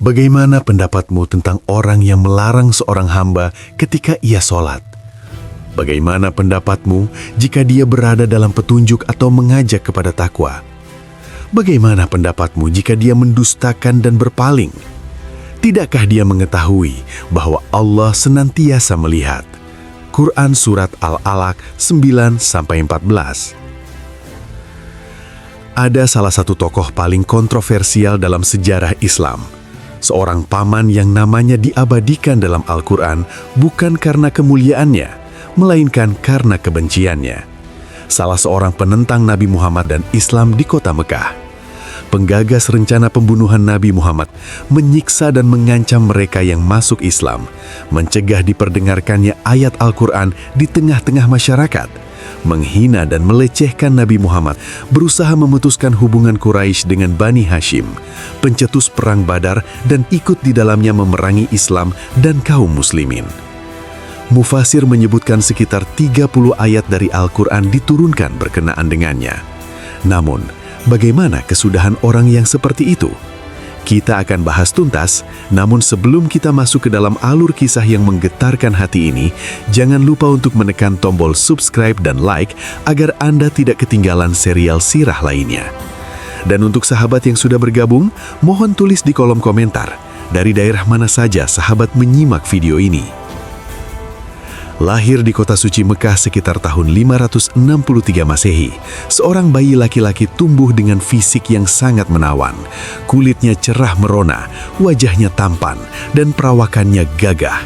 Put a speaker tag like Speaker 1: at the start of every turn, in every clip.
Speaker 1: Bagaimana pendapatmu tentang orang yang melarang seorang hamba ketika ia sholat? Bagaimana pendapatmu jika dia berada dalam petunjuk atau mengajak kepada takwa? Bagaimana pendapatmu jika dia mendustakan dan berpaling? Tidakkah dia mengetahui bahwa Allah senantiasa melihat? Quran Surat Al-Alaq 9-14. Ada salah satu tokoh paling kontroversial dalam sejarah Islam. Seorang paman yang namanya diabadikan dalam Al-Quran bukan karena kemuliaannya, melainkan karena kebenciannya. Salah seorang penentang Nabi Muhammad dan Islam di kota Mekah. Penggagas rencana pembunuhan Nabi Muhammad menyiksa dan mengancam mereka yang masuk Islam, mencegah diperdengarkannya ayat Al-Quran di tengah-tengah masyarakat, menghina dan melecehkan Nabi Muhammad, berusaha memutuskan hubungan Quraisy dengan Bani Hashim, pencetus perang Badar dan ikut di dalamnya memerangi Islam dan kaum muslimin. Mufasir menyebutkan sekitar 30 ayat dari Al-Quran diturunkan berkenaan dengannya. Namun, bagaimana kesudahan orang yang seperti itu? Kita akan bahas tuntas, namun sebelum kita masuk ke dalam alur kisah yang menggetarkan hati ini, jangan lupa untuk menekan tombol subscribe dan like agar Anda tidak ketinggalan serial sirah lainnya. Dan untuk sahabat yang sudah bergabung, mohon tulis di kolom komentar, dari daerah mana saja sahabat menyimak video ini. Lahir di kota suci Mekah sekitar tahun 563 Masehi, seorang bayi laki-laki tumbuh dengan fisik yang sangat menawan. Kulitnya cerah merona, wajahnya tampan, dan perawakannya gagah.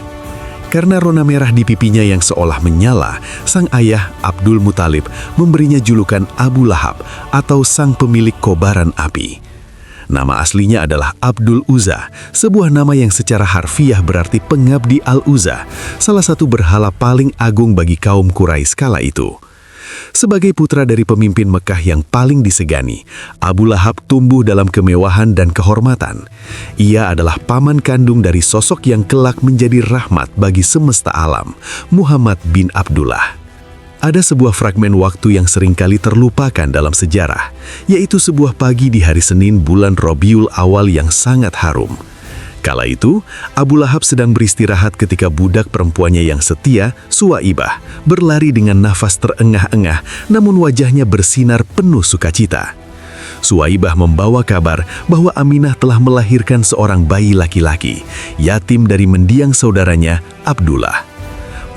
Speaker 1: Karena rona merah di pipinya yang seolah menyala, sang ayah Abdul Muthalib memberinya julukan Abu Lahab atau sang pemilik kobaran api. Nama aslinya adalah Abdul Uzza, sebuah nama yang secara harfiah berarti pengabdi Al-Uzza, salah satu berhala paling agung bagi kaum Quraisy kala itu. Sebagai putra dari pemimpin Mekah yang paling disegani, Abu Lahab tumbuh dalam kemewahan dan kehormatan. Ia adalah paman kandung dari sosok yang kelak menjadi rahmat bagi semesta alam, Muhammad bin Abdullah. Ada sebuah fragmen waktu yang seringkali terlupakan dalam sejarah, yaitu sebuah pagi di hari Senin bulan Rabiul Awal yang sangat harum. Kala itu, Abu Lahab sedang beristirahat ketika budak perempuannya yang setia, Suwaibah, berlari dengan nafas terengah-engah, namun wajahnya bersinar penuh sukacita. Suwaibah membawa kabar bahwa Aminah telah melahirkan seorang bayi laki-laki, yatim dari mendiang saudaranya, Abdullah.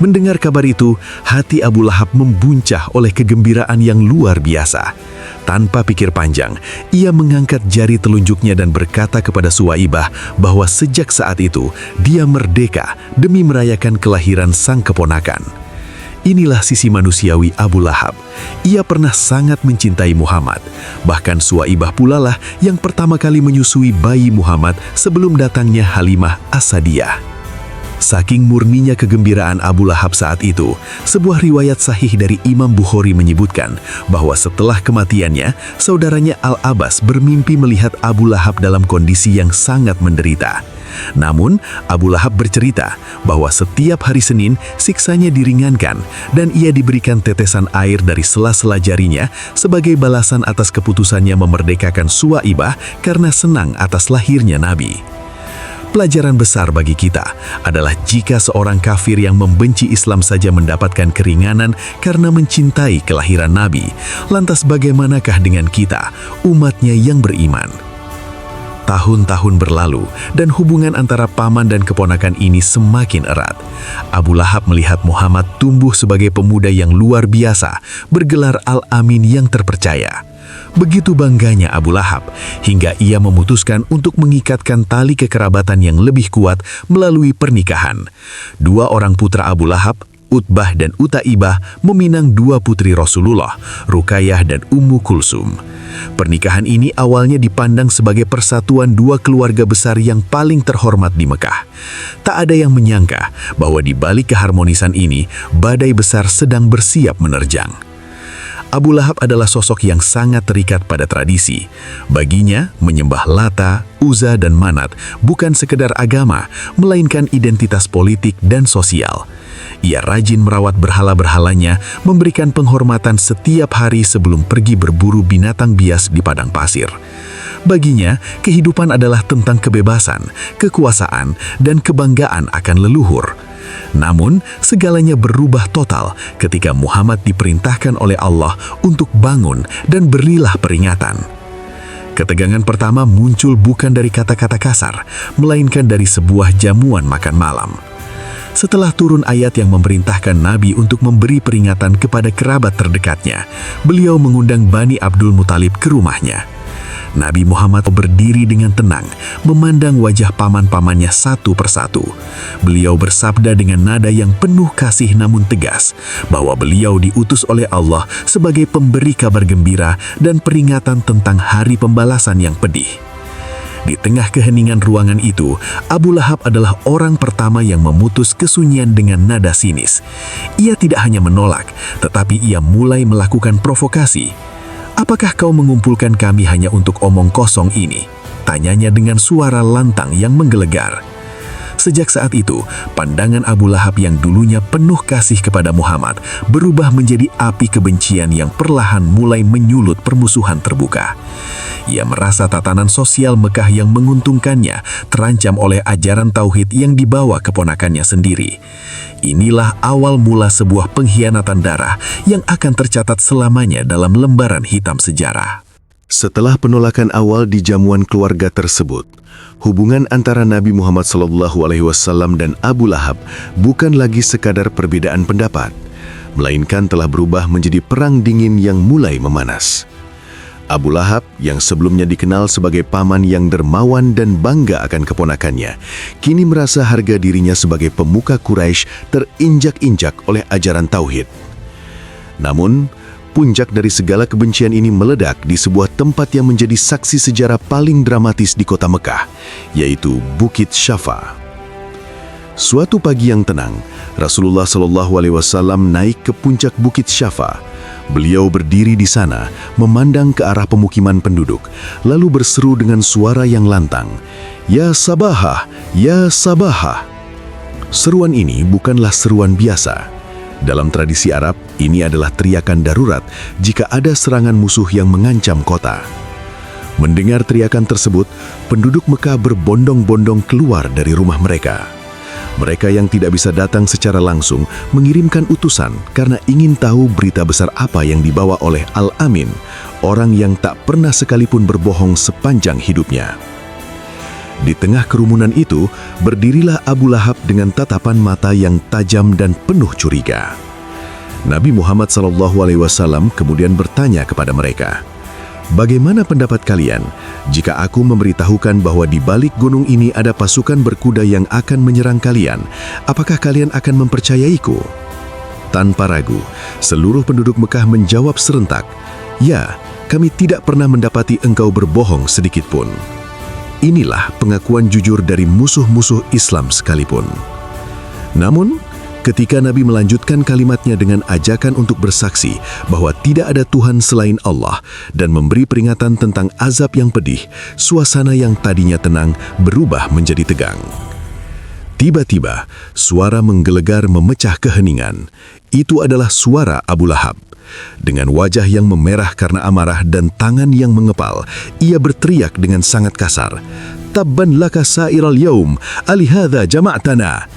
Speaker 1: Mendengar kabar itu, hati Abu Lahab membuncah oleh kegembiraan yang luar biasa. Tanpa pikir panjang, ia mengangkat jari telunjuknya dan berkata kepada Suwaibah bahwa sejak saat itu, dia merdeka demi merayakan kelahiran sang keponakan. Inilah sisi manusiawi Abu Lahab. Ia pernah sangat mencintai Muhammad. Bahkan Suwaibah pula lah yang pertama kali menyusui bayi Muhammad sebelum datangnya Halimah As-Sadiyah. Saking murninya kegembiraan Abu Lahab saat itu, sebuah riwayat sahih dari Imam Bukhari menyebutkan bahwa setelah kematiannya, saudaranya Al-Abbas bermimpi melihat Abu Lahab dalam kondisi yang sangat menderita. Namun, Abu Lahab bercerita bahwa setiap hari Senin siksanya diringankan dan ia diberikan tetesan air dari sela-sela jarinya sebagai balasan atas keputusannya memerdekakan Suwaibah karena senang atas lahirnya Nabi. Pelajaran besar bagi kita adalah jika seorang kafir yang membenci Islam saja mendapatkan keringanan karena mencintai kelahiran Nabi, lantas bagaimanakah dengan kita, umatnya yang beriman? Tahun-tahun berlalu dan hubungan antara paman dan keponakan ini semakin erat. Abu Lahab melihat Muhammad tumbuh sebagai pemuda yang luar biasa, bergelar Al-Amin yang terpercaya. Begitu bangganya Abu Lahab, hingga ia memutuskan untuk mengikatkan tali kekerabatan yang lebih kuat melalui pernikahan. Dua orang putra Abu Lahab, Utbah dan Utaibah, meminang dua putri Rasulullah, Ruqayyah dan Ummu Kulsum. Pernikahan ini awalnya dipandang sebagai persatuan dua keluarga besar yang paling terhormat di Mekah. Tak ada yang menyangka bahwa di balik keharmonisan ini, badai besar sedang bersiap menerjang. Abu Lahab adalah sosok yang sangat terikat pada tradisi. Baginya, menyembah Lata, Uzza, dan Manat bukan sekedar agama, melainkan identitas politik dan sosial. Ia rajin merawat berhala-berhalanya, memberikan penghormatan setiap hari sebelum pergi berburu binatang bias di padang pasir. Baginya, kehidupan adalah tentang kebebasan, kekuasaan, dan kebanggaan akan leluhur. Namun, segalanya berubah total ketika Muhammad diperintahkan oleh Allah untuk bangun dan berilah peringatan. Ketegangan pertama muncul bukan dari kata-kata kasar, melainkan dari sebuah jamuan makan malam. Setelah turun ayat yang memerintahkan Nabi untuk memberi peringatan kepada kerabat terdekatnya, beliau mengundang Bani Abdul Muthalib ke rumahnya. Nabi Muhammad berdiri dengan tenang, memandang wajah paman-pamannya satu persatu. Beliau bersabda dengan nada yang penuh kasih namun tegas, bahwa beliau diutus oleh Allah sebagai pemberi kabar gembira dan peringatan tentang hari pembalasan yang pedih. Di tengah keheningan ruangan itu, Abu Lahab adalah orang pertama yang memutus kesunyian dengan nada sinis. Ia tidak hanya menolak, tetapi ia mulai melakukan provokasi. "Apakah kau mengumpulkan kami hanya untuk omong kosong ini?" tanyanya dengan suara lantang yang menggelegar. Sejak saat itu, pandangan Abu Lahab yang dulunya penuh kasih kepada Muhammad berubah menjadi api kebencian yang perlahan mulai menyulut permusuhan terbuka. Ia merasa tatanan sosial Mekah yang menguntungkannya terancam oleh ajaran tauhid yang dibawa keponakannya sendiri. Inilah awal mula sebuah pengkhianatan darah yang akan tercatat selamanya dalam lembaran hitam sejarah.
Speaker 2: Setelah penolakan awal di jamuan keluarga tersebut, hubungan antara Nabi Muhammad SAW dan Abu Lahab bukan lagi sekadar perbedaan pendapat, melainkan telah berubah menjadi perang dingin yang mulai memanas. Abu Lahab, yang sebelumnya dikenal sebagai paman yang dermawan dan bangga akan keponakannya, kini merasa harga dirinya sebagai pemuka Quraisy terinjak-injak oleh ajaran tauhid. Namun, puncak dari segala kebencian ini meledak di sebuah tempat yang menjadi saksi sejarah paling dramatis di kota Mekah, yaitu Bukit Syafa. Suatu pagi yang tenang, Rasulullah SAW naik ke puncak Bukit Syafa. Beliau berdiri di sana, memandang ke arah pemukiman penduduk, lalu berseru dengan suara yang lantang, "Ya Sabahah, ya Sabahah." Seruan ini bukanlah seruan biasa. Dalam tradisi Arab, ini adalah teriakan darurat jika ada serangan musuh yang mengancam kota. Mendengar teriakan tersebut, penduduk Mekah berbondong-bondong keluar dari rumah mereka. Mereka yang tidak bisa datang secara langsung mengirimkan utusan karena ingin tahu berita besar apa yang dibawa oleh Al-Amin, orang yang tak pernah sekalipun berbohong sepanjang hidupnya. Di tengah kerumunan itu, berdirilah Abu Lahab dengan tatapan mata yang tajam dan penuh curiga. Nabi Muhammad SAW kemudian bertanya kepada mereka, "Bagaimana pendapat kalian jika aku memberitahukan bahwa di balik gunung ini ada pasukan berkuda yang akan menyerang kalian? Apakah kalian akan mempercayaiku?" Tanpa ragu, seluruh penduduk Mekah menjawab serentak, "Ya, kami tidak pernah mendapati engkau berbohong sedikit pun." Inilah pengakuan jujur dari musuh-musuh Islam sekalipun. Namun, ketika Nabi melanjutkan kalimatnya dengan ajakan untuk bersaksi bahwa tidak ada Tuhan selain Allah dan memberi peringatan tentang azab yang pedih, suasana yang tadinya tenang berubah menjadi tegang. Tiba-tiba, suara menggelegar memecah keheningan. Itu adalah suara Abu Lahab. Dengan wajah yang memerah karena amarah dan tangan yang mengepal, ia berteriak dengan sangat kasar, "Tabban laka sa'iral yaum, alihadza jama'tana."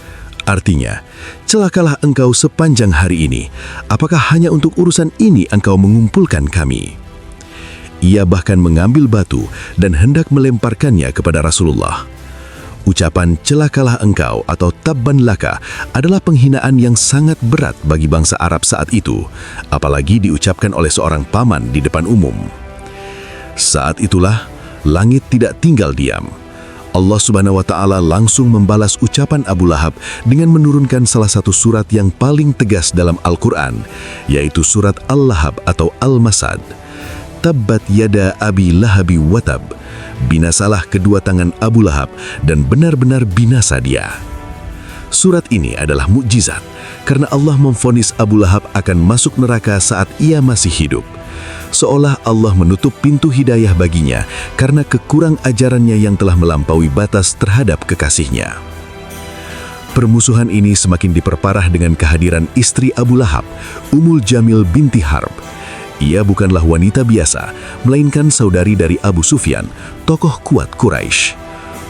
Speaker 2: Artinya, celakalah engkau sepanjang hari ini. Apakah hanya untuk urusan ini engkau mengumpulkan kami? Ia bahkan mengambil batu dan hendak melemparkannya kepada Rasulullah. Ucapan celakalah engkau atau tabban laka adalah penghinaan yang sangat berat bagi bangsa Arab saat itu, apalagi diucapkan oleh seorang paman di depan umum. Saat itulah, langit tidak tinggal diam. Allah Subhanahu wa Ta'ala langsung membalas ucapan Abu Lahab dengan menurunkan salah satu surat yang paling tegas dalam Al-Quran, yaitu surat Al-Lahab atau Al-Masad. Tabbat yada abi lahabi watab. Binasalah kedua tangan Abu Lahab dan benar-benar binasa dia. Surat ini adalah mukjizat
Speaker 1: karena Allah memvonis Abu Lahab akan masuk neraka saat ia masih hidup. Seolah Allah menutup pintu hidayah baginya karena kekurang ajarannya yang telah melampaui batas terhadap kekasihnya. Permusuhan ini semakin diperparah dengan kehadiran istri Abu Lahab, Ummul Jamil binti Harb. Ia bukanlah wanita biasa, melainkan saudari dari Abu Sufyan, tokoh kuat Quraisy.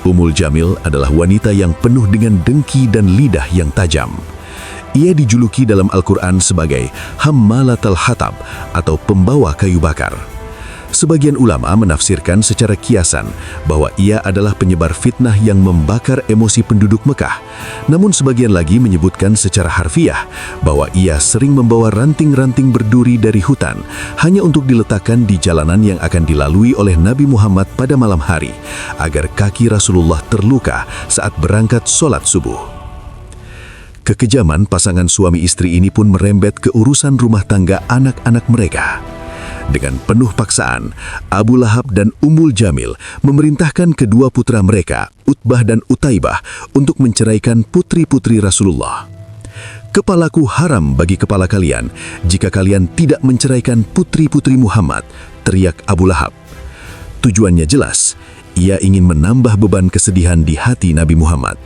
Speaker 1: Ummul Jamil adalah wanita yang penuh dengan dengki dan lidah yang tajam. Ia dijuluki dalam Al-Quran sebagai Hammalatal Hatab atau pembawa kayu bakar. Sebagian ulama menafsirkan secara kiasan bahwa ia adalah penyebar fitnah yang membakar emosi penduduk Mekah. Namun sebagian lagi menyebutkan secara harfiah bahwa ia sering membawa ranting-ranting berduri dari hutan hanya untuk diletakkan di jalanan yang akan dilalui oleh Nabi Muhammad pada malam hari, agar kaki Rasulullah terluka saat berangkat sholat subuh. Kekejaman pasangan suami istri ini pun merembet ke urusan rumah tangga anak-anak mereka. Dengan penuh paksaan, Abu Lahab dan Ummul Jamil memerintahkan kedua putra mereka, Utbah dan Utaibah, untuk menceraikan putri-putri Rasulullah. "Kepalaku haram bagi kepala kalian jika kalian tidak menceraikan putri-putri Muhammad," teriak Abu Lahab. Tujuannya jelas, ia ingin menambah beban kesedihan di hati Nabi Muhammad.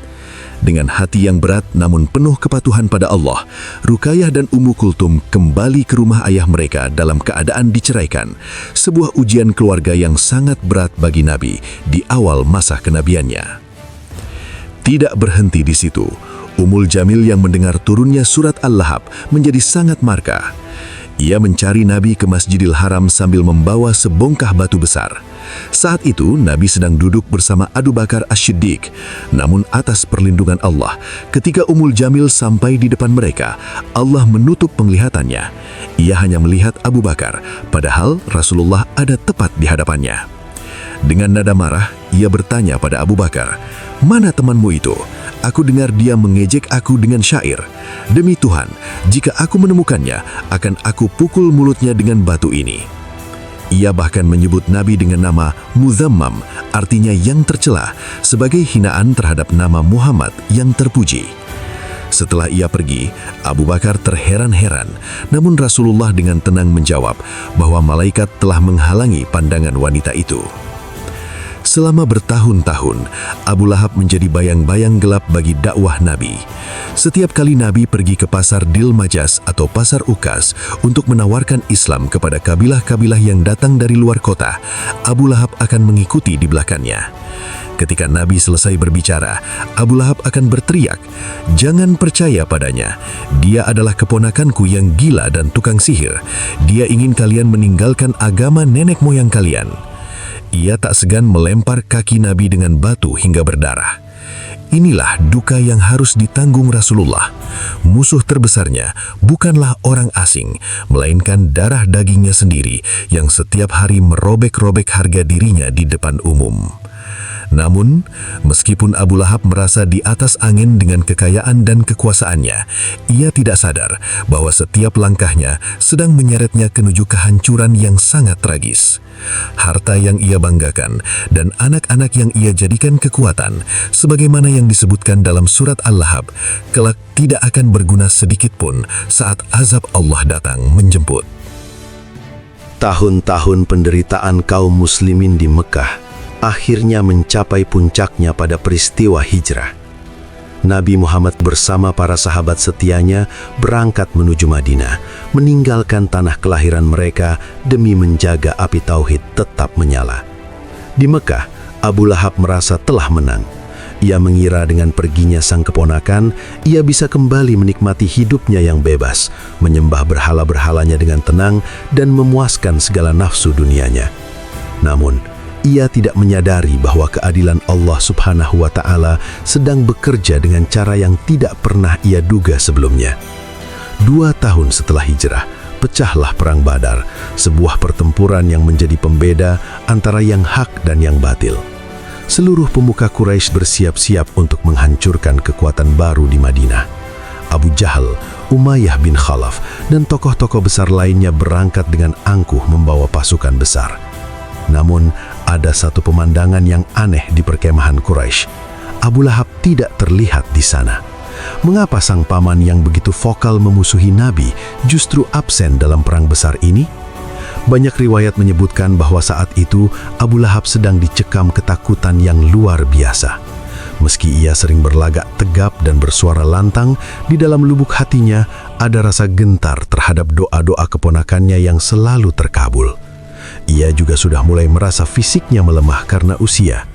Speaker 1: Dengan hati yang berat namun penuh kepatuhan pada Allah, Ruqayyah dan Ummu Kulthum kembali ke rumah ayah mereka dalam keadaan diceraikan, sebuah ujian keluarga yang sangat berat bagi Nabi di awal masa kenabiannya. Tidak berhenti di situ, Ummul Jamil yang mendengar turunnya surat Al-Lahab menjadi sangat marka. Ia mencari Nabi ke Masjidil Haram sambil membawa sebongkah batu besar. Saat itu, Nabi sedang duduk bersama Abu Bakar As-Siddiq. Namun atas perlindungan Allah, ketika Ummul Jamil sampai di depan mereka, Allah menutup penglihatannya. Ia hanya melihat Abu Bakar, padahal Rasulullah ada tepat di hadapannya. Dengan nada marah, ia bertanya pada Abu Bakar, "Mana temanmu itu? Aku dengar dia mengejek aku dengan syair. Demi Tuhan, jika aku menemukannya, akan aku pukul mulutnya dengan batu ini." Ia bahkan menyebut Nabi dengan nama Muzammam, artinya yang tercela, sebagai hinaan terhadap nama Muhammad yang terpuji. Setelah ia pergi, Abu Bakar terheran-heran, namun Rasulullah dengan tenang menjawab bahwa malaikat telah menghalangi pandangan wanita itu. Selama bertahun-tahun, Abu Lahab menjadi bayang-bayang gelap bagi dakwah Nabi. Setiap kali Nabi pergi ke pasar Dilmajas atau pasar Ukas untuk menawarkan Islam kepada kabilah-kabilah yang datang dari luar kota, Abu Lahab akan mengikuti di belakangnya. Ketika Nabi selesai berbicara, Abu Lahab akan berteriak, "Jangan percaya padanya. Dia adalah keponakanku yang gila dan tukang sihir. Dia ingin kalian meninggalkan agama nenek moyang kalian." Ia tak segan melempar kaki Nabi dengan batu hingga berdarah. Inilah duka yang harus ditanggung Rasulullah. Musuh terbesarnya bukanlah orang asing, melainkan darah dagingnya sendiri yang setiap hari merobek-robek harga dirinya di depan umum. Namun, meskipun Abu Lahab merasa di atas angin dengan kekayaan dan kekuasaannya, ia tidak sadar bahwa setiap langkahnya sedang menyeretnya menuju kehancuran yang sangat tragis. Harta yang ia banggakan dan anak-anak yang ia jadikan kekuatan, sebagaimana yang disebutkan dalam surat Al-Lahab, kelak tidak akan berguna sedikit pun saat azab Allah datang menjemput.
Speaker 2: Tahun-tahun penderitaan kaum muslimin di Mekah akhirnya mencapai puncaknya pada peristiwa hijrah. Nabi Muhammad bersama para sahabat setianya berangkat menuju Madinah, meninggalkan tanah kelahiran mereka demi menjaga api tauhid tetap menyala. Di Mekah, Abu Lahab merasa telah menang. Ia mengira dengan perginya sang keponakan, ia bisa kembali menikmati hidupnya yang bebas, menyembah berhala-berhalanya dengan tenang dan memuaskan segala nafsu dunianya. Namun, ia tidak menyadari bahwa keadilan Allah Subhanahu wa Ta'ala sedang bekerja dengan cara yang tidak pernah ia duga sebelumnya. 2 tahun setelah hijrah, pecahlah Perang Badar, sebuah pertempuran yang menjadi pembeda antara yang hak dan yang batil. Seluruh pemuka Quraisy bersiap-siap untuk menghancurkan kekuatan baru di Madinah. Abu Jahal, Umayyah bin Khalaf, dan tokoh-tokoh besar lainnya berangkat dengan angkuh membawa pasukan besar. Namun, ada satu pemandangan yang aneh di perkemahan Quraisy. Abu Lahab tidak terlihat di sana.
Speaker 1: Mengapa sang paman yang begitu vokal memusuhi Nabi justru absen dalam perang besar ini? Banyak riwayat menyebutkan bahwa saat itu Abu Lahab sedang dicekam ketakutan yang luar biasa. Meski ia sering berlagak tegap dan bersuara lantang, di dalam lubuk hatinya ada rasa gentar terhadap doa-doa keponakannya yang selalu terkabul. Ia juga sudah mulai merasa fisiknya melemah karena usia.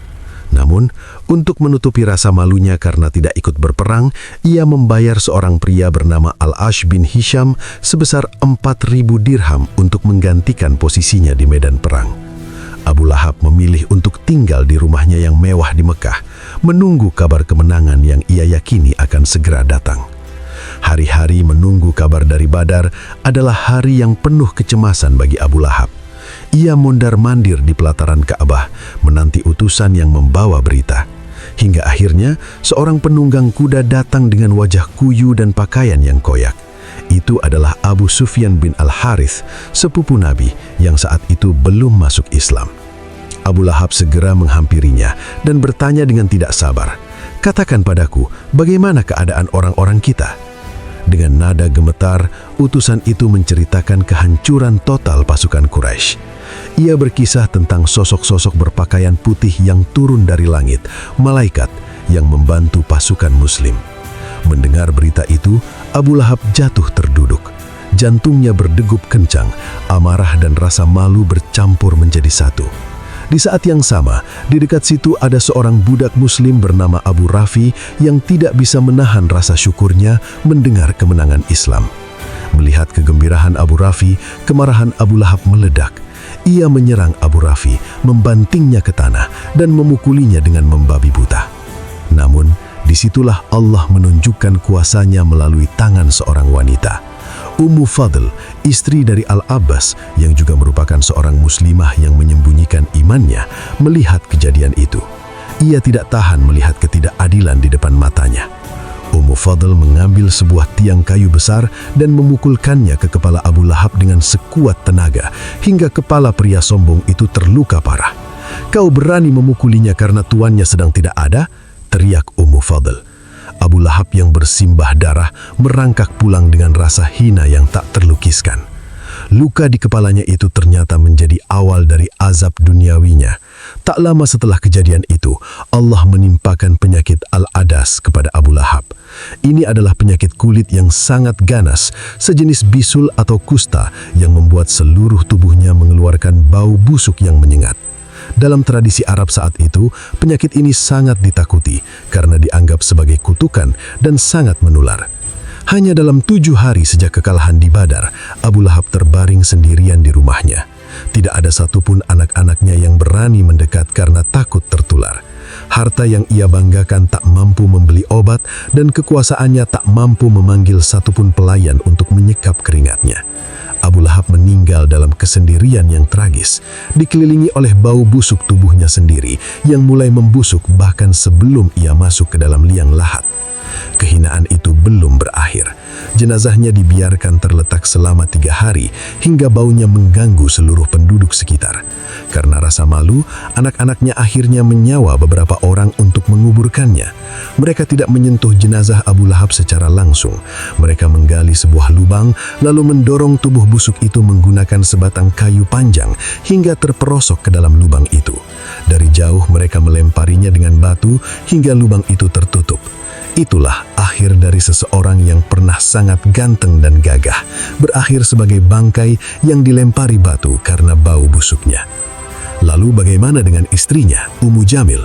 Speaker 1: Namun, untuk menutupi rasa malunya karena tidak ikut berperang, ia membayar seorang pria bernama Al-Ash bin Hisham sebesar 4.000 dirham untuk menggantikan posisinya di medan perang. Abu Lahab memilih untuk tinggal di rumahnya yang mewah di Mekah, menunggu kabar kemenangan yang ia yakini akan segera datang. Hari-hari menunggu kabar dari Badar adalah hari yang penuh kecemasan bagi Abu Lahab. Ia mondar-mandir di pelataran Ka'bah, menanti utusan yang membawa berita. Hingga akhirnya, seorang penunggang kuda datang dengan wajah kuyu dan pakaian yang koyak. Itu adalah Abu Sufyan bin Al-Harith, sepupu Nabi yang saat itu belum masuk Islam. Abu Lahab segera menghampirinya dan bertanya dengan tidak sabar, "Katakan padaku, bagaimana keadaan orang-orang kita?" Dengan nada gemetar, utusan itu menceritakan kehancuran total pasukan Quraisy. Ia berkisah tentang sosok-sosok berpakaian putih yang turun dari langit, malaikat yang membantu pasukan Muslim. Mendengar berita itu, Abu Lahab jatuh terduduk. Jantungnya berdegup kencang, amarah dan rasa malu bercampur menjadi satu. Di saat yang sama, di dekat situ ada seorang budak Muslim bernama Abu Rafi yang tidak bisa menahan rasa syukurnya mendengar kemenangan Islam. Melihat kegembiraan Abu Rafi, kemarahan Abu Lahab meledak. Ia menyerang Abu Rafi, membantingnya ke tanah dan memukulinya dengan membabi buta. Namun, disitulah Allah menunjukkan kuasanya melalui tangan seorang wanita. Ummu Fadl, istri dari Al-Abbas yang juga merupakan seorang muslimah yang menyembunyikan imannya, melihat kejadian itu. Ia tidak tahan melihat ketidakadilan di depan matanya. Ummu Fadl mengambil sebuah tiang kayu besar dan memukulkannya ke kepala Abu Lahab dengan sekuat tenaga hingga kepala pria sombong itu terluka parah. "Kau berani memukulinya karena tuannya sedang tidak ada?" teriak Ummu Fadl. Abu Lahab yang bersimbah darah merangkak pulang dengan rasa hina yang tak terlukiskan. Luka di kepalanya itu ternyata menjadi awal dari azab duniawinya. Tak lama setelah kejadian itu, Allah menimpakan penyakit Al-Adas kepada Abu Lahab. Ini adalah penyakit kulit yang sangat ganas, sejenis bisul atau kusta yang membuat seluruh tubuhnya mengeluarkan bau busuk yang menyengat. Dalam tradisi Arab saat itu, penyakit ini sangat ditakuti karena dianggap sebagai kutukan dan sangat menular. Hanya dalam 7 hari sejak kekalahan di Badar, Abu Lahab terbaring sendirian di rumahnya. Tidak ada satupun anak-anaknya yang berani mendekat karena takut tertular. Harta yang ia banggakan tak mampu membeli obat dan kekuasaannya tak mampu memanggil satupun pelayan untuk menyekap keringatnya. Abu Lahab meninggal dalam kesendirian yang tragis, dikelilingi oleh bau busuk tubuhnya sendiri yang mulai membusuk bahkan sebelum ia masuk ke dalam liang lahat. Kehinaan itu belum berakhir. Jenazahnya dibiarkan terletak selama 3 hari hingga baunya mengganggu seluruh penduduk sekitar. Karena rasa malu, anak-anaknya akhirnya menyewa beberapa orang untuk menguburkannya. Mereka tidak menyentuh jenazah Abu Lahab secara langsung. Mereka menggali sebuah lubang, lalu mendorong tubuh busuk itu menggunakan sebatang kayu panjang hingga terperosok ke dalam lubang itu. Dari jauh mereka melemparinya dengan batu hingga lubang itu tertutup. Itulah akhir dari seseorang yang pernah sangat ganteng dan gagah, berakhir sebagai bangkai yang dilempari batu karena bau busuknya. Lalu bagaimana dengan istrinya, Ummu Jamil?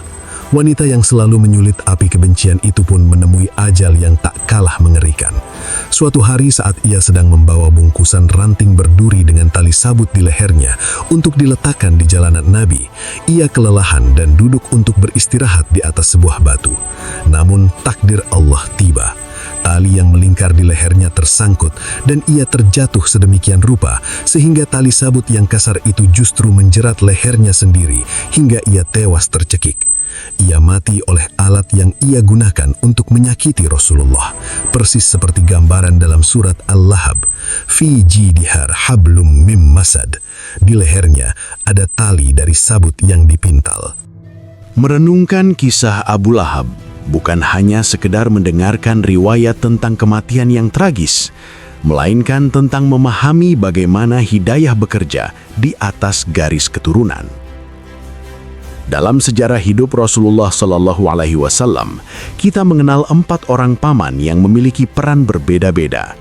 Speaker 1: Wanita yang selalu menyulit api kebencian itu pun menemui ajal yang tak kalah mengerikan. Suatu hari saat ia sedang membawa bungkusan ranting berduri dengan tali sabut di lehernya untuk diletakkan di jalanan Nabi, ia kelelahan dan duduk untuk beristirahat di atas sebuah batu. Namun takdir Allah tiba. Tali yang melingkar di lehernya tersangkut dan ia terjatuh sedemikian rupa sehingga tali sabut yang kasar itu justru menjerat lehernya sendiri hingga ia tewas tercekik. Ia mati oleh alat yang ia gunakan untuk menyakiti Rasulullah, persis seperti gambaran dalam surat Al-Lahab. Fi jidihar hablum mim masad. Di lehernya ada tali dari sabut yang dipintal.
Speaker 2: Merenungkan kisah Abu Lahab
Speaker 1: bukan hanya sekedar mendengarkan riwayat tentang kematian yang tragis, melainkan tentang memahami bagaimana hidayah bekerja di atas garis keturunan. Dalam sejarah hidup Rasulullah SAW, kita mengenal 4 orang paman yang memiliki peran berbeda-beda.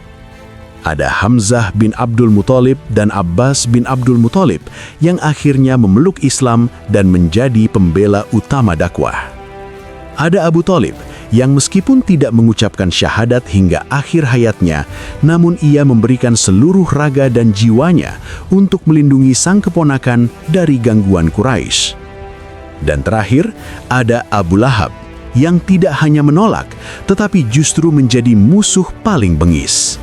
Speaker 1: Ada Hamzah bin Abdul Muthalib dan Abbas bin Abdul Muthalib yang akhirnya memeluk Islam dan menjadi pembela utama dakwah. Ada Abu Thalib yang meskipun tidak mengucapkan syahadat hingga akhir hayatnya, namun ia memberikan seluruh raga dan jiwanya untuk melindungi sang keponakan dari gangguan Quraisy. Dan terakhir, ada Abu Lahab yang tidak hanya menolak, tetapi justru menjadi musuh paling bengis.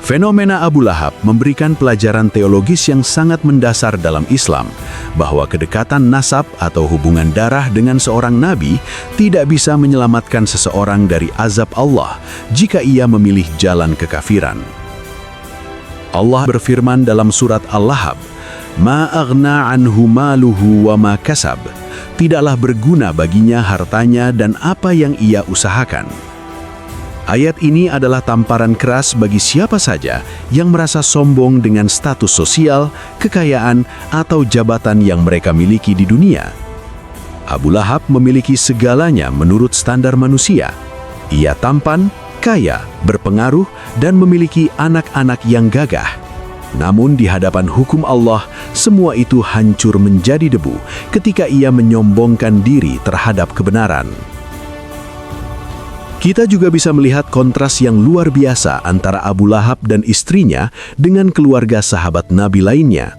Speaker 1: Fenomena Abu Lahab memberikan pelajaran teologis yang sangat mendasar dalam Islam, bahwa kedekatan nasab atau hubungan darah dengan seorang nabi tidak bisa menyelamatkan seseorang dari azab Allah jika ia memilih jalan kekafiran. Allah berfirman dalam surat Al-Lahab, "Ma aghna anhu maluhu wa ma kasab." Tidaklah berguna baginya hartanya dan apa yang ia usahakan. Ayat ini adalah tamparan keras bagi siapa saja yang merasa sombong dengan status sosial, kekayaan, atau jabatan yang mereka miliki di dunia. Abu Lahab memiliki segalanya menurut standar manusia. Ia tampan, kaya, berpengaruh, dan memiliki anak-anak yang gagah. Namun di hadapan hukum Allah, semua itu hancur menjadi debu ketika ia menyombongkan diri terhadap kebenaran. Kita juga bisa melihat kontras yang luar biasa antara Abu Lahab dan istrinya dengan keluarga sahabat Nabi lainnya.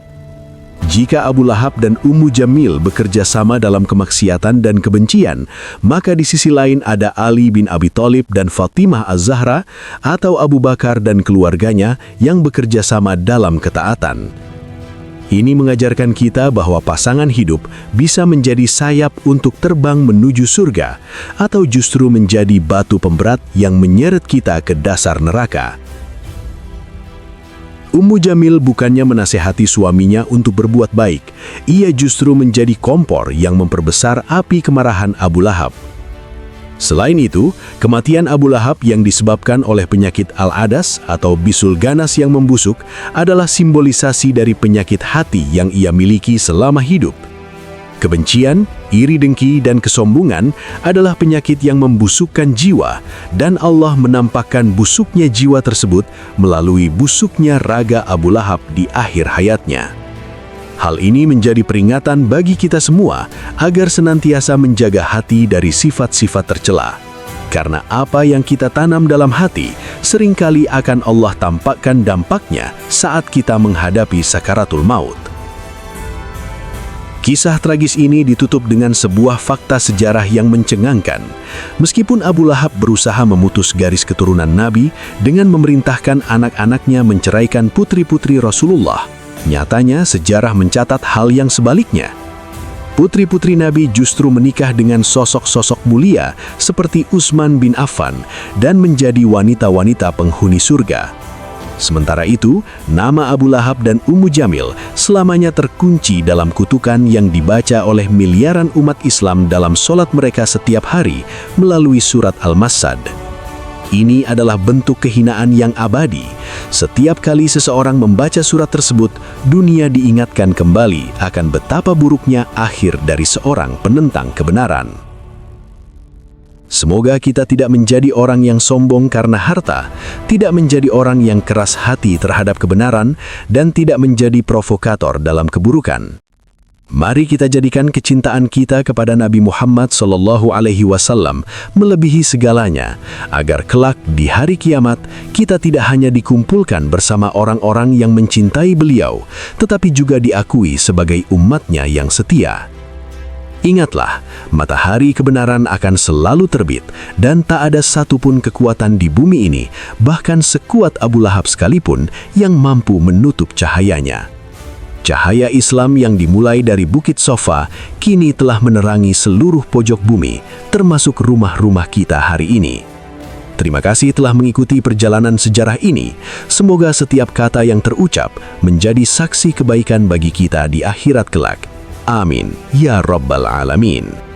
Speaker 1: Jika Abu Lahab dan Ummu Jamil bekerja sama dalam kemaksiatan dan kebencian, maka di sisi lain ada Ali bin Abi Thalib dan Fatimah Az-Zahra atau Abu Bakar dan keluarganya yang bekerja sama dalam ketaatan. Ini mengajarkan kita bahwa pasangan hidup bisa menjadi sayap untuk terbang menuju surga atau justru menjadi batu pemberat yang menyeret kita ke dasar neraka. Ummu Jamil bukannya menasehati suaminya untuk berbuat baik, ia justru menjadi kompor yang memperbesar api kemarahan Abu Lahab. Selain itu, kematian Abu Lahab yang disebabkan oleh penyakit al-adas atau bisul ganas yang membusuk adalah simbolisasi dari penyakit hati yang ia miliki selama hidup. Kebencian, iri dengki, dan kesombongan adalah penyakit yang membusukkan jiwa, dan Allah menampakkan busuknya jiwa tersebut melalui busuknya raga Abu Lahab di akhir hayatnya. Hal ini menjadi peringatan bagi kita semua agar senantiasa menjaga hati dari sifat-sifat tercela. Karena apa yang kita tanam dalam hati, seringkali akan Allah tampakkan dampaknya saat kita menghadapi sakaratul maut. Kisah tragis ini ditutup dengan sebuah fakta sejarah yang mencengangkan. Meskipun Abu Lahab berusaha memutus garis keturunan Nabi dengan memerintahkan anak-anaknya menceraikan putri-putri Rasulullah, nyatanya sejarah mencatat hal yang sebaliknya. Putri-putri Nabi justru menikah dengan sosok-sosok mulia seperti Utsman bin Affan dan menjadi wanita-wanita penghuni surga. Sementara itu, nama Abu Lahab dan Ummu Jamil selamanya terkunci dalam kutukan yang dibaca oleh miliaran umat Islam dalam sholat mereka setiap hari melalui surat Al-Masad. Ini adalah bentuk kehinaan yang abadi. Setiap kali seseorang membaca surat tersebut, dunia diingatkan kembali akan betapa buruknya akhir dari seorang penentang kebenaran. Semoga kita tidak menjadi orang yang sombong karena harta, tidak menjadi orang yang keras hati terhadap kebenaran, dan tidak menjadi provokator dalam keburukan. Mari kita jadikan kecintaan kita kepada Nabi Muhammad SAW melebihi segalanya, agar kelak di hari kiamat kita tidak hanya dikumpulkan bersama orang-orang yang mencintai beliau, tetapi juga diakui sebagai umatnya yang setia. Ingatlah, matahari kebenaran akan selalu terbit dan tak ada satupun kekuatan di bumi ini, bahkan sekuat Abu Lahab sekalipun, yang mampu menutup cahayanya. Cahaya Islam yang dimulai dari Bukit Sofa kini telah menerangi seluruh pojok bumi, termasuk rumah-rumah kita hari ini. Terima kasih telah mengikuti perjalanan sejarah ini. Semoga setiap kata yang terucap menjadi saksi kebaikan bagi kita di akhirat kelak. Amin, ya Rabbal Alamin.